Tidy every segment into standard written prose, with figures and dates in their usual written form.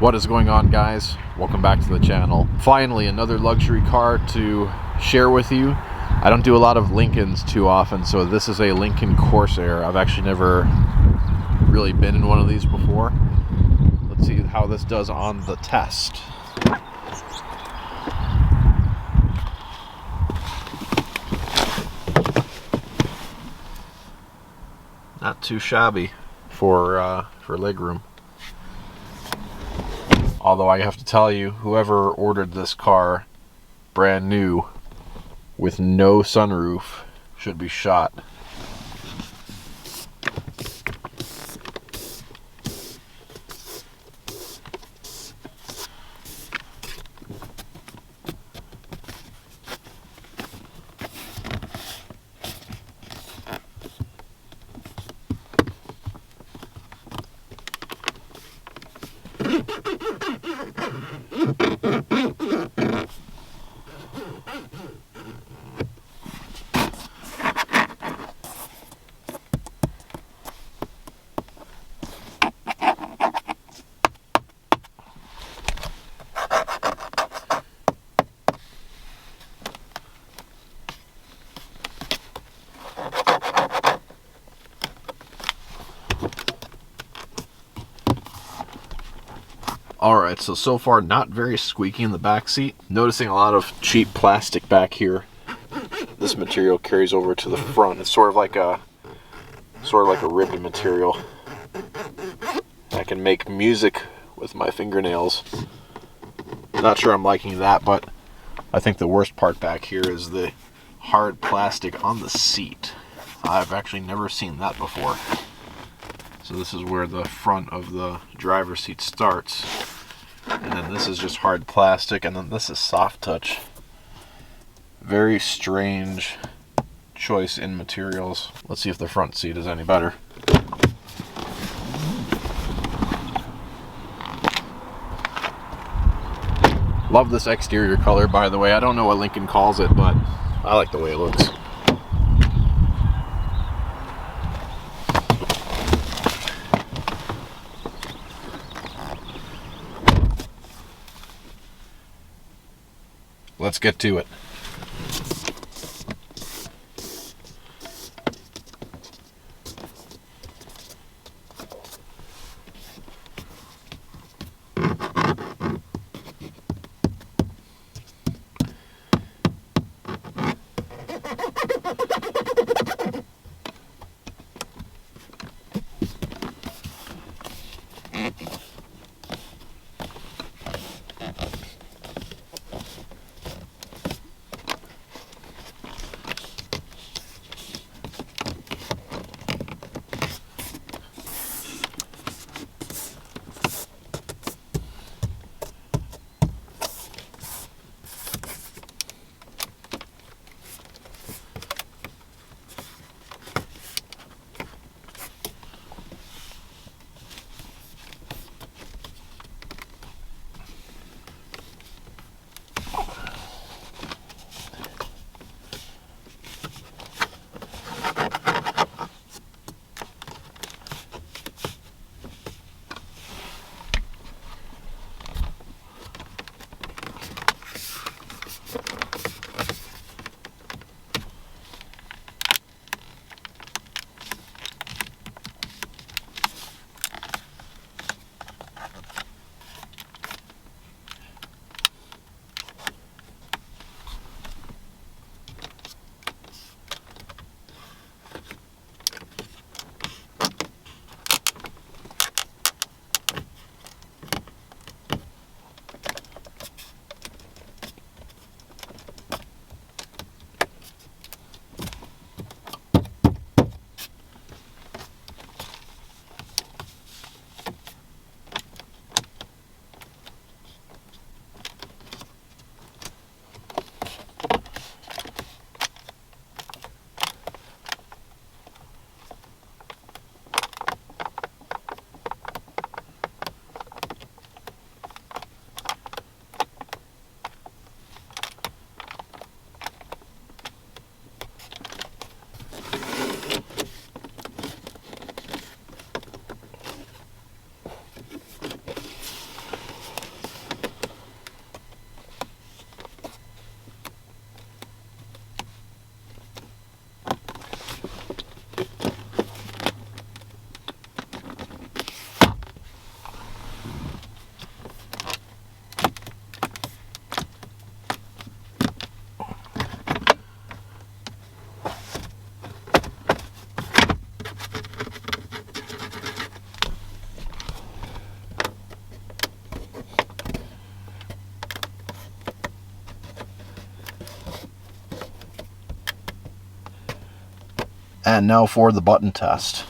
What is going on, guys? Welcome back to the channel. Finally, another luxury car to share with you. I don't do a lot of Lincolns too often, so this is a Lincoln Corsair. I've actually never really been in one of these before. Let's see how this does on the test. Not too shabby for legroom. Although I have to tell you, whoever ordered this car brand new with no sunroof should be shot. Alright, so far not very squeaky in the back seat. Noticing a lot of cheap plastic back here. This material carries over to the front. It's sort of like a ribbon material. I can make music with my fingernails. Not sure I'm liking that, but I think the worst part back here is the hard plastic on the seat. I've actually never seen that before. So this is where the front of the driver's seat starts. And then this is just hard plastic, and then this is soft touch. Very strange choice in materials. Let's see if the front seat is any better. Love this exterior color, by the way. I don't know what Lincoln calls it, but I like the way it looks. Let's get to it. And now for the button test.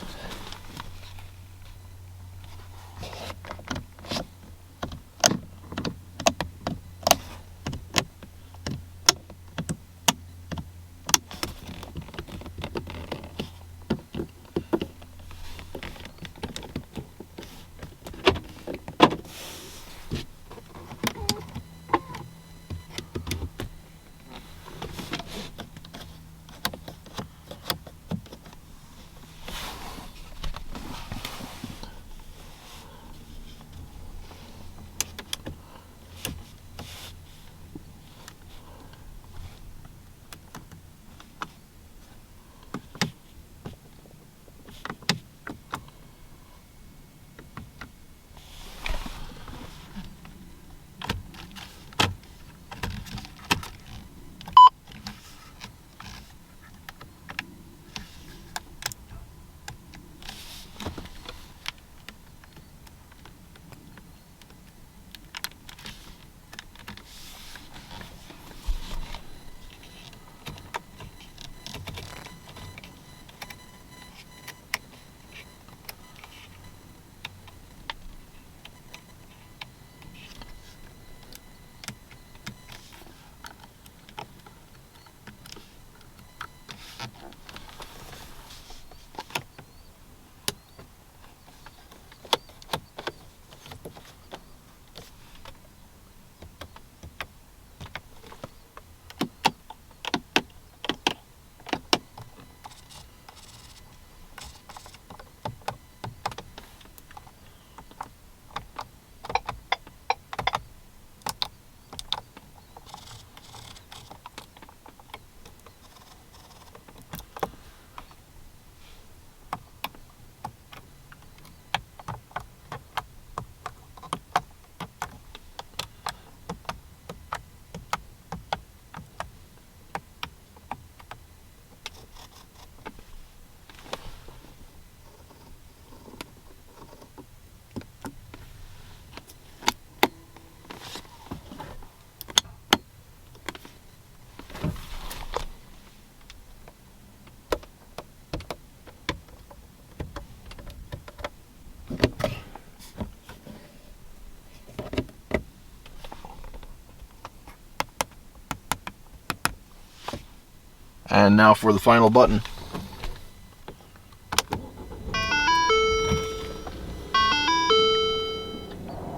And now for the final button.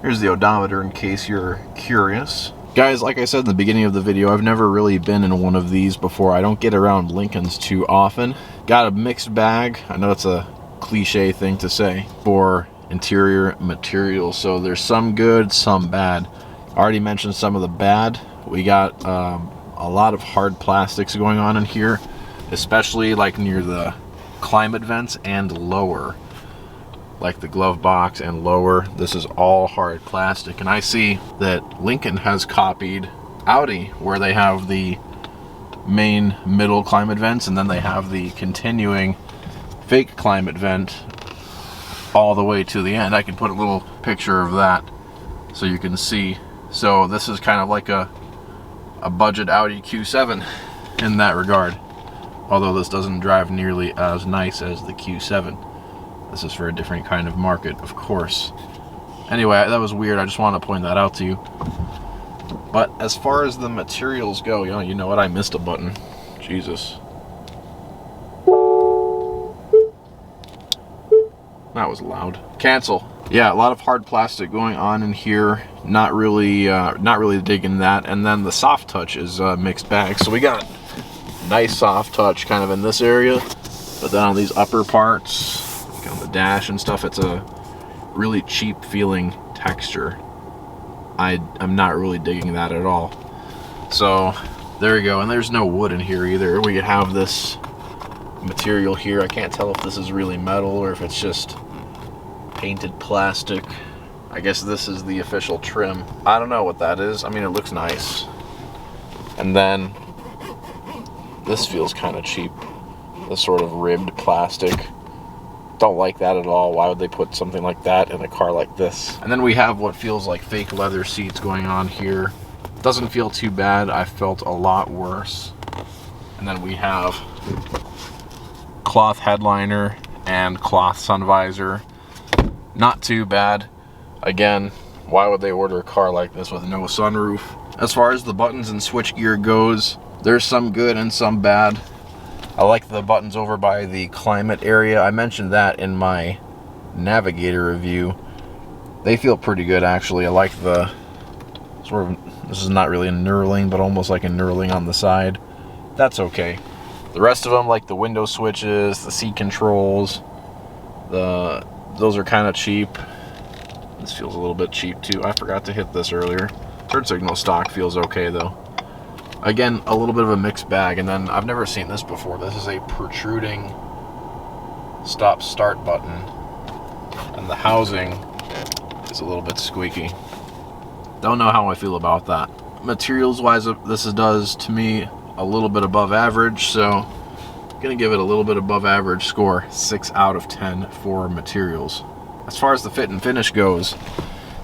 Here's the odometer in case you're curious. Guys, like I said in the beginning of the video, I've never really been in one of these before. I don't get around Lincolns too often. Got a mixed bag. I know it's a cliche thing to say for interior materials. So there's some good, some bad. I already mentioned some of the bad. We got a lot of hard plastics going on in here, especially like near the climate vents and lower, like the glove box and lower. This is all hard plastic, and I see that Lincoln has copied Audi, where they have the main middle climate vents and then they have the continuing fake climate vent all the way to the end. I can put a little picture of that so you can see. So this is kind of like a budget Audi Q7 in that regard, although this doesn't drive nearly as nice as the Q7. This is for a different kind of market, of course. Anyway, that was weird. I just wanted to point that out to you. But as far as the materials go, you know what? I missed a button. Jesus. That was loud. Cancel. Yeah, a lot of hard plastic going on in here. Not really digging that. And then the soft touch is a mixed bag. So we got nice soft touch kind of in this area, but then on these upper parts, like on the dash and stuff, it's a really cheap feeling texture. I'm not really digging that at all. So there you go. And there's no wood in here either. We have this material here. I can't tell if this is really metal or if it's just painted plastic. I guess this is the official trim. I don't know what that is. I mean, it looks nice. And then this feels kind of cheap. This sort of ribbed plastic. Don't like that at all. Why would they put something like that in a car like this? And then we have what feels like fake leather seats going on here. Doesn't feel too bad. I felt a lot worse. And then we have cloth headliner and cloth sun visor. Not too bad. Again, why would they order a car like this with no sunroof? As far as the buttons and switchgear goes, there's some good and some bad. I like the buttons over by the climate area. I mentioned that in my Navigator review. They feel pretty good, actually. I like the sort of, this is not really a knurling, but almost like a knurling on the side. That's okay. The rest of them, like the window switches, the seat controls, those are kind of cheap. This feels a little bit cheap too. I forgot to hit this earlier. Turn signal stock feels okay though. Again, a little bit of a mixed bag. And then I've never seen this before. This is a protruding stop-start button, and the housing is a little bit squeaky. Don't know how I feel about that. Materials-wise, this does to me a little bit above average, so I'm gonna give it a little bit above average score, 6 out of 10 for materials. As far as the fit and finish goes,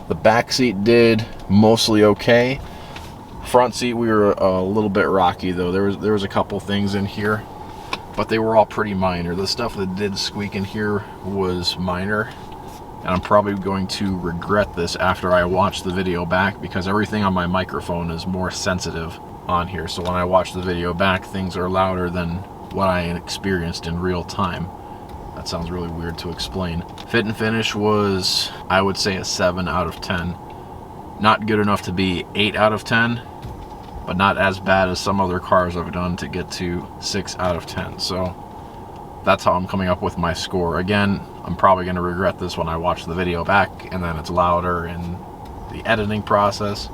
the back seat did mostly okay. Front seat, we were a little bit rocky though. There was a couple things in here, but they were all pretty minor. The stuff that did squeak in here was minor, and I'm probably going to regret this after I watch the video back, because everything on my microphone is more sensitive on here. So when I watch the video back, things are louder than what I experienced in real time. That sounds really weird to explain. Fit and finish was, I would say, a 7 out of 10. Not good enough to be 8 out of 10, but not as bad as some other cars I've done to get to 6 out of 10. So that's how I'm coming up with my score. Again, I'm probably going to regret this when I watch the video back and then it's louder in the editing process.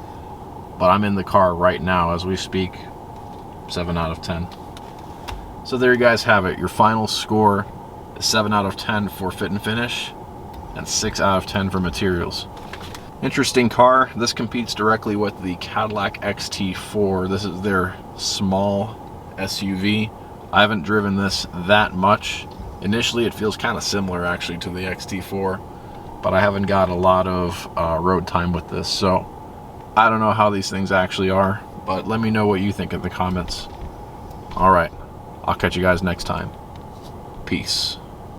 But I'm in the car right now as we speak. 7 out of 10. So there you guys have it. Your final score is 7 out of 10 for fit and finish and 6 out of 10 for materials. Interesting car. This competes directly with the Cadillac XT4. This is their small SUV. I haven't driven this that much. Initially it feels kind of similar actually to the XT4, but I haven't got a lot of road time with this, so I don't know how these things actually are, but let me know what you think in the comments. Alright, I'll catch you guys next time. Peace.